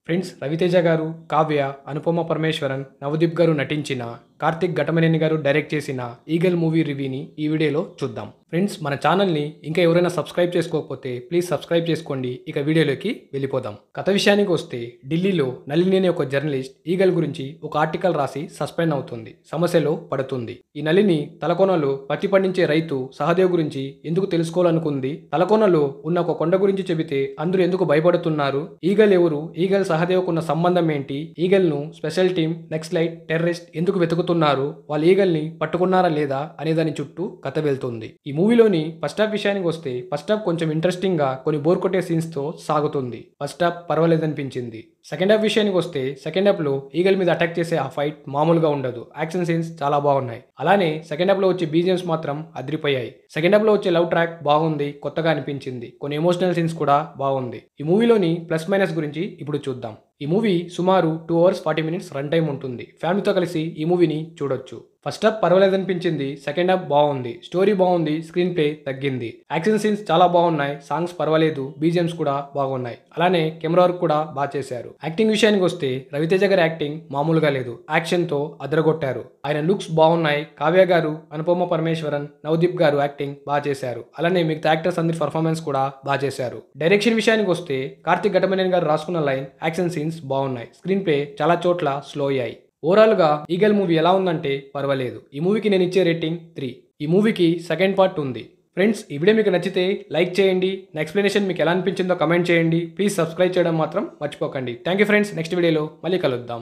Friends Raviteja గారు, కావ్య, అనుపమ పరమేశ్వరన్, నవదీప్ గారు నటించిన, కార్తిక్ ఘటమనేని గారు డైరెక్ట్ చేసిన ఈగల్ మూవీ రివ్యూని ఈ వీడియోలో చూద్దాం. ఫ్రెండ్స్ మన ఛానల్ని ఇంకా ఎవరైనా సబ్స్క్రైబ్ చేసుకోకపోతే ప్లీజ్ సబ్స్క్రైబ్ చేసుకోండి. ఇక వీడియోలోకి వెళ్ళిపోదాం. కథ విషయానికి వస్తే ఢిల్లీలో నళిని అనే ఒక జర్నలిస్ట్ ఈగల్ గురించి ఒక ఆర్టికల్ రాసి సస్పెండ్ అవుతుంది. సమస్యలో పడుతుంది. ఈ నళిని తలకోనలో పత్తి పండించే రైతు సహదేవ్ గురించి ఎందుకు తెలుసుకోవాలనుకుంది? తలకోనలో ఉన్న ఒక కొండ గురించి చెబితే అందరూ ఎందుకు భయపడుతున్నారు? ఈగల్ ఎవరు? ఈగల్ సహదేవ్కున్న సంబంధం ఏంటి? ఈగల్ను స్పెషల్ టీమ్, నక్సలైట్, టెర్రరిస్ట్ ఎందుకు వెతుకుతున్నారు? వాళ్ళు ఈగల్ని పట్టుకున్నారా లేదా అనే దాని చుట్టూ కథ వెళ్తుంది. ఈ మూవీలోని ఫస్ట్ హాఫ్ విషయానికి వస్తే ఫస్ట్ హాఫ్ కొంచెం ఇంట్రెస్టింగ్ గా కొన్ని బోర్ కొట్టే సీన్స్ తో సాగుతుంది. ఫస్ట్ హాఫ్ పర్వాలేదనిపించింది. సెకండ్ హాఫ్ విషయానికి వస్తే సెకండ్ హాఫ్ లో ఈగల్ మీద అటాక్ చేసే ఆ ఫైట్ మామూలుగా ఉండదు. యాక్షన్ సీన్స్ చాలా బాగున్నాయి. అలానే సెకండ్ హాఫ్ లో వచ్చే బీజిఎమ్స్ మాత్రం అదిరిపోయాయి. సెకండ్ హాఫ్ లో వచ్చే లవ్ ట్రాక్ బాగుంది, కొత్తగా అనిపించింది. కొన్ని ఎమోషనల్ సీన్స్ కూడా బాగుంది. ఈ మూవీలోని ప్లస్ మైనస్ గురించి ఇప్పుడు చూద్దాం. ఈ మూవీ సుమారు 2 hours 40 minutes రన్ టైం ఉంటుంది. ఫ్యామిలీతో కలిసి ఈ మూవీని చూడొచ్చు. ఫస్ట్ హాఫ్ పర్వాలేదనిపించింది. సెకండ్ హాఫ్ బాగుంది. స్టోరీ బాగుంది. స్క్రీన్ ప్లే తగ్గింది. యాక్షన్ సీన్స్ చాలా బాగున్నాయి. సాంగ్స్ పర్వాలేదు. బీజిఎమ్స్ కూడా బాగున్నాయి. అలానే కెమెరా వర్క్ కూడా బాగా చేశారు. యాక్టింగ్ విషయానికి వస్తే రవితేజ గారి యాక్టింగ్ మామూలుగా లేదు. యాక్షన్ తో అదరగొట్టారు. ఆయన లుక్స్ బాగున్నాయి. కావ్య గారు, అనుపమ పరమేశ్వరన్, నవదీప్ గారు యాక్టింగ్ బాగా చేశారు. అలానే మిగతా యాక్టర్స్ అందరి పర్ఫార్మెన్స్ కూడా బాగా చేశారు. డైరెక్షన్ విషయానికి వస్తే కార్తిక్ ఘటమనేని గారు రాసుకున్న లైన్, యాక్షన్ సీన్స్ బాగున్నాయి. స్క్రీన్ ప్లే చాలా చోట్ల స్లో అయ్యాయి. ఓవరాల్ గా ఈగల్ మూవీ ఎలా ఉందంటే పర్వాలేదు. ఈ మూవీకి నేను ఇచ్చే రేటింగ్ 3. ఈ మూవీకి సెకండ్ పార్ట్ ఉంది. ఫ్రెండ్స్ ఈ వీడియో మీకు నచ్చితే లైక్ చేయండి. నా ఎక్స్ప్లెనేషన్ మీకు ఎలా అనిపించిందో కమెంట్ చేయండి. ప్లీజ్ సబ్స్క్రైబ్ చేయడం మాత్రం మర్చిపోకండి. Thank you friends. నెక్స్ట్ వీడియోలో మళ్ళీ కలుద్దాం.